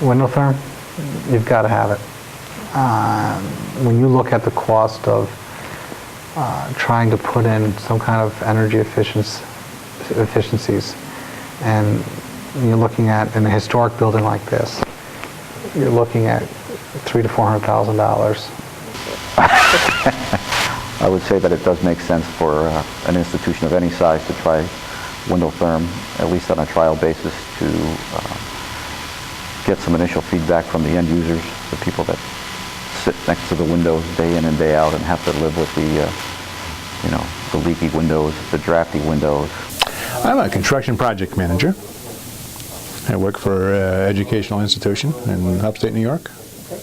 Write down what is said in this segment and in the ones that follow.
Window therm, you've got to have it. When you look at the cost of trying to put in some kind of energy efficiencies, and you're looking at in a historic building like this, you're looking at $300,000 to $400,000. I would say that it does make sense for an institution of any size to try window therm, at least on a trial basis, to get some initial feedback from the end users, the people that sit next to the windows day in and day out and have to live with the the leaky windows, the drafty windows. I'm a construction project manager. I work for an educational institution in upstate New York. Okay.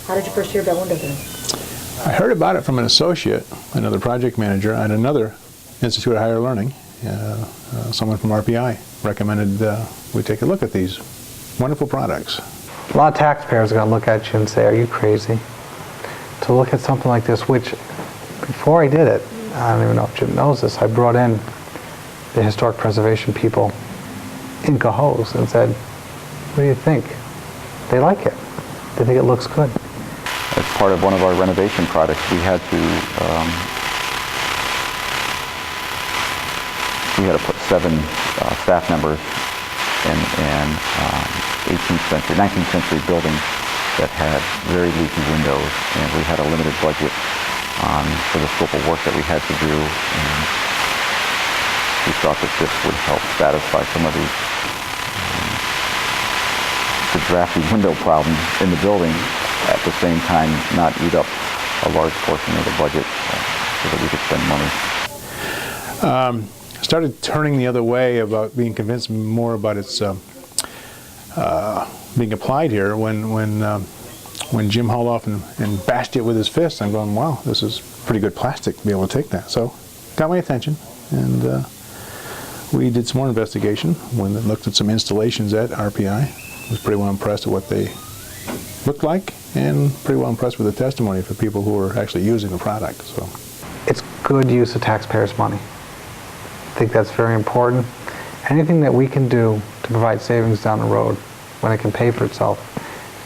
How did you first hear about window therm? I heard about it from an associate, another project manager at another Institute of Higher Learning. Someone from RPI recommended we take a look at these wonderful products. A lot of taxpayers are going to look at you and say, are you crazy? To look at something like this, which before I did it, I don't even know if Jim knows this, I brought in the historic preservation people in Cohoes and said, what do you think? They like it. They think it looks good. As part of one of our renovation projects, we had to put 7 staff members in 18th century, 19th century buildings that had very leaky windows, and we had a limited budget for the scope of work that we had to do, and we thought that this would help satisfy some of the drafty window problem in the building, at the same time not eat up a large portion of the budget so that we could spend money. Started turning the other way about being convinced more about its being applied here when Jim hauled off and bashed it with his fist. I'm going, wow, this is pretty good plastic to be able to take that. So got my attention, and we did some more investigation when they looked at some installations at RPI. Was pretty well impressed with what they looked like, and pretty well impressed with the testimony for people who are actually using the product. So it's good use of taxpayers' money. I think that's very important. Anything that we can do to provide savings down the road when it can pay for itself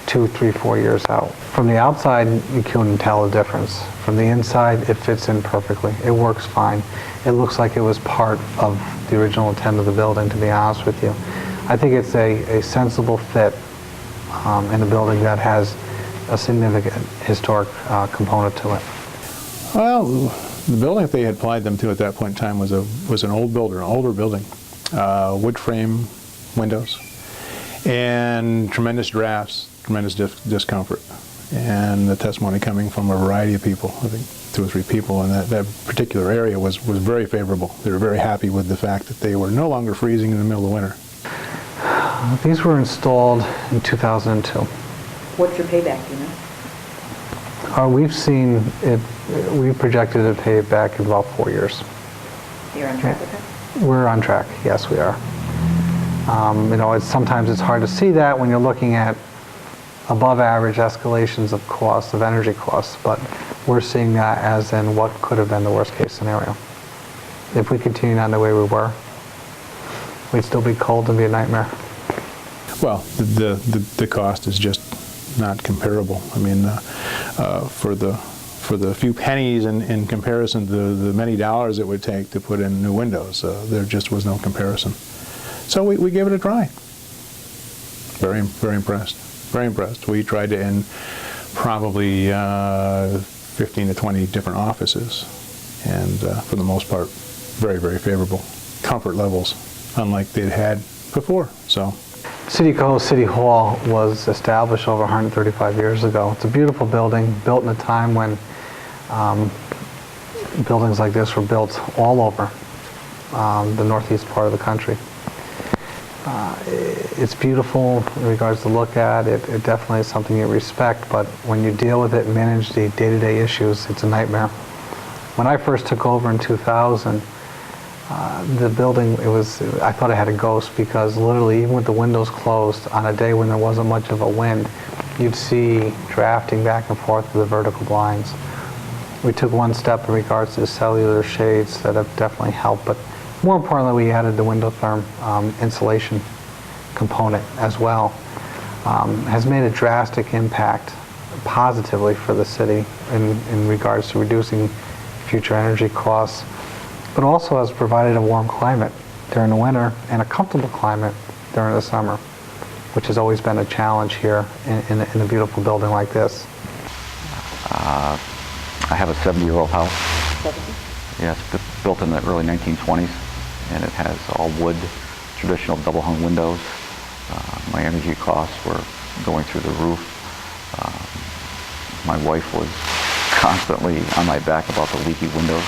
2, 3, 4 years out. From the outside, you couldn't tell the difference. From the inside, it fits in perfectly. It works fine. It looks like it was part of the original intent of the building, to be honest with you. I think it's a sensible fit in a building that has a significant historic component to it. Well, the building that they had applied them to at that point in time was an older building, wood frame windows, and tremendous drafts, tremendous discomfort, and the testimony coming from a variety of people. I think 2 or 3 people in that particular area was very favorable. They were very happy with the fact that they were no longer freezing in the middle of winter. These were installed in 2002. What's your payback, do you know? We've seen it, we projected a payback in about 4 years. You're on track with that? We're on track, yes we are. Sometimes it's hard to see that when you're looking at above average escalations of costs, of energy costs, but we're seeing that as in what could have been the worst case scenario. If we continued on the way we were, we'd still be cold and be a nightmare. Well, the cost is just not comparable. I mean, for the few pennies in comparison to the many dollars it would take to put in new windows, there just was no comparison. So we gave it a try. Very impressed. Very impressed. We tried to in probably 15 to 20 different offices, and for the most part, very favorable comfort levels, unlike they'd had before. So. City of Cohoes City Hall was established over 135 years ago. It's a beautiful building, built in a time when buildings like this were built all over the northeast part of the country. It's beautiful in regards to look at. It definitely is something you respect, but when you deal with it and manage the day-to-day issues, it's a nightmare. When I first took over in 2000, the building, I thought it had a ghost, because literally even with the windows closed on a day when there wasn't much of a wind, you'd see drafting back and forth with the vertical blinds. We took one step in regards to the cellular shades that have definitely helped, but more importantly, we added the window therm insulation component as well. has made a drastic impact positively for the city in regards to reducing future energy costs, but also has provided a warm climate during the winter and a comfortable climate during the summer, which has always been a challenge here in a beautiful building like this. I have a 70-year-old house. 70? Yeah, it's built in the early 1920s, and it has all wood, traditional double-hung windows. My energy costs were going through the roof. My wife was constantly on my back about the leaky windows,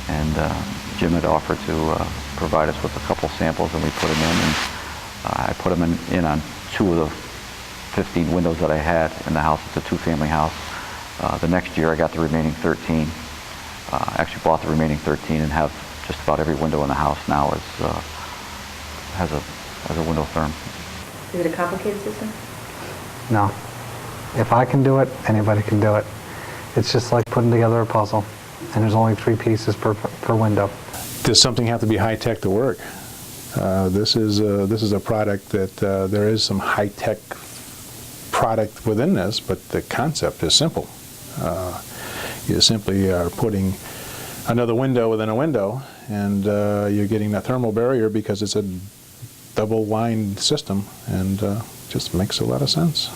and Jim had offered to provide us with a couple samples, and we put them in, and I put them in on 2 of the 15 windows that I had in the house. It's a 2-family house. The next year I got the remaining 13. Actually bought the remaining 13 and have just about every window in the house now has a window therm. Is it a complicated system? No. If I can do it, anybody can do it. It's just like putting together a puzzle, and there's only 3 pieces per window. Does something have to be high-tech to work? This is a product that there is some high-tech product within this, but the concept is simple. You simply are putting another window within a window, and you're getting that thermal barrier because it's a double-lined system, and just makes a lot of sense.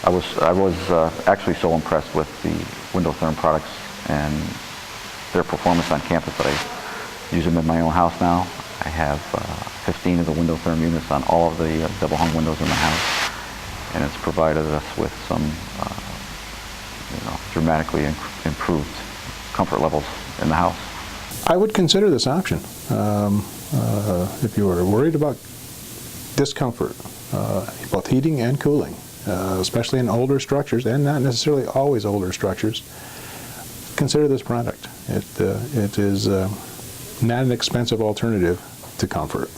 I was actually so impressed with the window therm products and their performance on campus that I use them in my own house now. I have 15 of the window therm units on all of the double-hung windows in the house, and it's provided us with some dramatically improved comfort levels in the house. I would consider this option. If you were worried about discomfort, both heating and cooling, especially in older structures, and not necessarily always older structures, consider this product. It is not an expensive alternative to comfort.